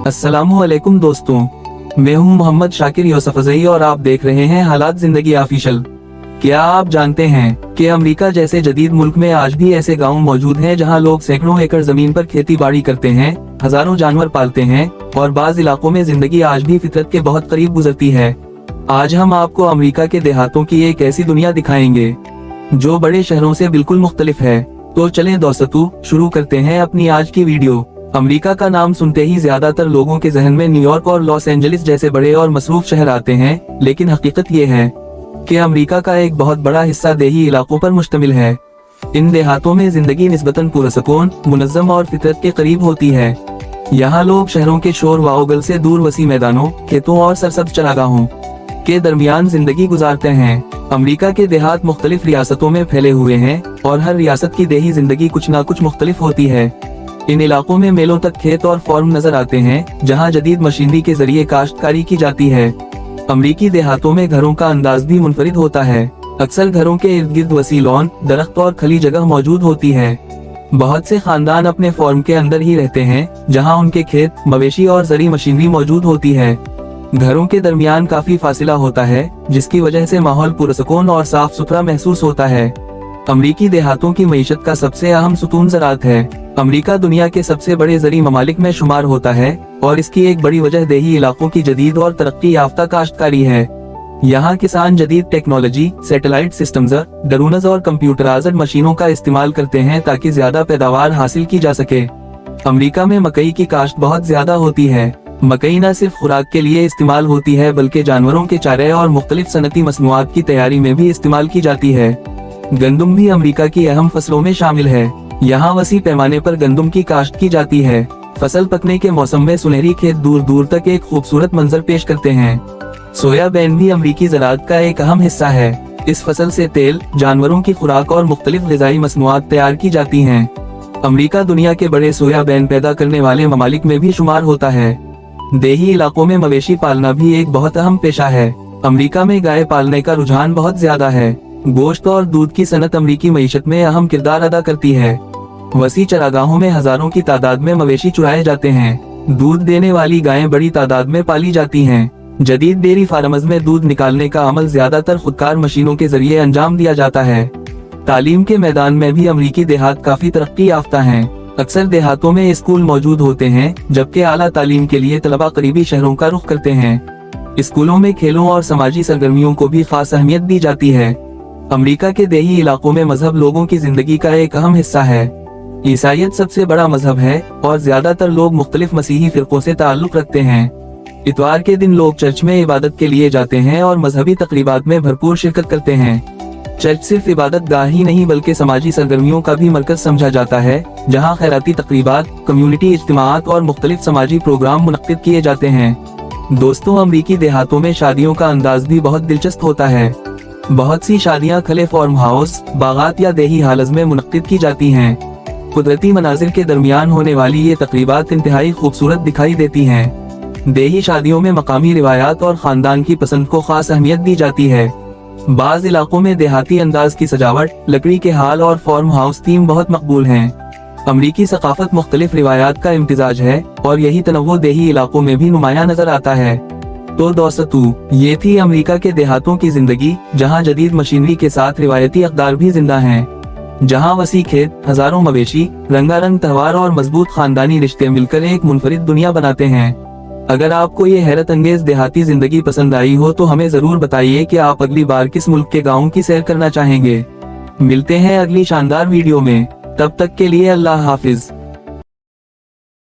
अस्सलामुअलैकुम दोस्तों, मैं हूं मोहम्मद शाकिर यूसुफजई और आप देख रहे हैं हालात जिंदगी ऑफिशियल। क्या आप जानते हैं कि अमेरिका जैसे जदीद मुल्क में आज भी ऐसे गांव मौजूद हैं जहां लोग सैकड़ों एकड़ जमीन पर खेती बाड़ी करते हैं, हजारों जानवर पालते हैं और बाज इलाकों में जिंदगी आज भी फितरत के बहुत करीब गुजरती है। आज हम आपको अमेरिका के देहातों की एक ऐसी दुनिया दिखाएंगे जो बड़े शहरों से बिल्कुल मुख्तलिफ है। तो चलें दोस्तों, शुरू करते हैं अपनी आज की वीडियो। अमेरिका का नाम सुनते ही ज्यादातर लोगों के जहन में न्यूयॉर्क और लॉस एंजलिस जैसे बड़े और मसरूफ शहर आते हैं, लेकिन हकीकत ये है कि अमेरिका का एक बहुत बड़ा हिस्सा देही इलाकों पर मुश्तमिल है। इन देहातों में जिंदगी निस्बतन पुरसकून, मुनज़्ज़म और फितरत के करीब होती है। यहाँ लोग शहरों के शोर वाओगल से दूर वसी मैदानों, खेतों और सरसब्ज़ चरागाहों के दरमियान जिंदगी गुजारते हैं। अमेरिका के देहात मुख्तलिफ रियासतों में फैले हुए हैं और हर रियासत की देही जिंदगी कुछ न कुछ मुख्तलिफ होती है। इन इलाकों में मेलों तक खेत और फार्म नजर आते हैं जहां जदीद मशीनरी के जरिए काश्तकारी की जाती है। अमेरिकी देहातों में घरों का अंदाज भी मुनफरिद होता है। अक्सर घरों के इर्द गिर्द वसी लॉन, दरख्त और खली जगह मौजूद होती है। बहुत से खानदान अपने फार्म के अंदर ही रहते हैं जहां उनके खेत, मवेशी और जरी मशीनरी मौजूद होती है। घरों के दरमियान काफी फासिला होता है जिसकी वजह से माहौल पुरसकून और साफ सुथरा महसूस होता है। अमेरिकी देहातों की मईशत का सबसे अहम सुतून ज़राअत है। अमेरिका दुनिया के सबसे बड़े ज़री ममालिक में शुमार होता है और इसकी एक बड़ी वजह देही इलाकों की जदीद और तरक्की याफ्ता काश्तकारी है। यहाँ किसान जदीद टेक्नोलॉजी, सैटेलाइट सिस्टम्स, ड्रोन्स और कंप्यूटराइज्ड मशीनों का इस्तेमाल करते हैं ताकि ज्यादा पैदावार हासिल की जा सके। अमेरिका में मकई की काश्त बहुत ज्यादा होती है। मकई न सिर्फ खुराक के लिए इस्तेमाल होती है बल्कि जानवरों के चारे और मुख्तलिफ सनती मसनूआत की तैयारी में भी इस्तेमाल की जाती है। गंदुम भी अमेरिका की अहम फसलों में शामिल है। यहाँ वसी पैमाने पर गंदुम की काश्त की जाती है। फसल पकने के मौसम में सुनहरी खेत दूर दूर तक एक खूबसूरत मंजर पेश करते हैं। सोयाबीन भी अमेरिकी ज़राअत का एक अहम हिस्सा है। इस फसल से तेल, जानवरों की खुराक और मुख्तलिफ ग़िज़ाई मसनूआत तैयार की जाती हैं। अमेरिका दुनिया के बड़े सोयाबीन पैदा करने वाले ममालिक में भी शुमार होता है। देही इलाकों में मवेशी पालना भी एक बहुत अहम पेशा है। अमेरिका में गाय पालने का रुझान बहुत ज्यादा है। गोश्त और दूध की सनत अमेरिकी मईशत में अहम किरदार अदा करती है। वसी चरागाहों में हजारों की तादाद में मवेशी चुराए जाते हैं। दूध देने वाली गायें बड़ी तादाद में पाली जाती हैं। जदीद डेयरी फार्म्स में दूध निकालने का अमल ज्यादातर खुदकार मशीनों के जरिए अंजाम दिया जाता है। तालीम के मैदान में भी अमेरिकी देहात काफी तरक्की याफ्ता हैं। अक्सर देहातों में स्कूल मौजूद होते हैं जबकि आला तालीम के लिए तलबा करीबी शहरों का रुख करते हैं। स्कूलों में खेलों और समाजी सरगर्मियों को भी खास अहमियत दी जाती है। अमेरिका के देही इलाकों में मजहब लोगों की जिंदगी का एक अहम हिस्सा है। ईसाईयत सबसे बड़ा मजहब है और ज्यादातर लोग मुख्तलिफ मसीही फिरकों से ताल्लुक रखते हैं। इतवार के दिन लोग चर्च में इबादत के लिए जाते हैं और मजहबी तकरीबात में भरपूर शिरकत करते हैं। चर्च सिर्फ इबादत गाह ही नहीं बल्कि समाजी सरगर्मियों का भी मरकज समझा जाता है जहां खैराती तकरीबात, कम्युनिटी इज्तिमाआत और मुख्तलिफ समाजी प्रोग्राम मुनक्किद किए जाते हैं। दोस्तों, अमेरिकी देहातों में शादियों का अंदाज भी बहुत दिलचस्प होता है। बहुत सी शादियां खले फार्म हाउस, बागात या देही हालज में मुनक्किद की जाती हैं। कुदरती मनाजिर के दरमियान होने वाली ये तकरीबात इंतहाई खूबसूरत दिखाई देती हैं। देही शादियों में मकामी रिवायात और खानदान की पसंद को खास अहमियत दी जाती है। बाज इलाकों में देहाती अंदाज की सजावट, लकड़ी के हाल और फार्म हाउस थीम बहुत मकबूल हैं। अमेरिकी सकाफत मुख्तलिफ रिवायात का इम्तिजाज है और यही तनव्वुर देही इलाकों में भी नुमाया नजर आता है। तो दोस्तों, ये थी अमेरिका के देहातों की जिंदगी जहां जदीद मशीनरी के साथ रिवायती अक़दार भी जिंदा हैं। जहां वसी खेत, हजारों मवेशी, रंगारंग त्योहार और मजबूत खानदानी रिश्ते मिलकर एक मुनफरिद दुनिया बनाते हैं। अगर आपको ये हैरत अंगेज देहाती जिंदगी पसंद आई हो तो हमें जरूर बताइए कि आप अगली बार किस मुल्क के गाँव की सैर करना चाहेंगे। मिलते हैं अगली शानदार वीडियो में, तब तक के लिए अल्लाह हाफिज।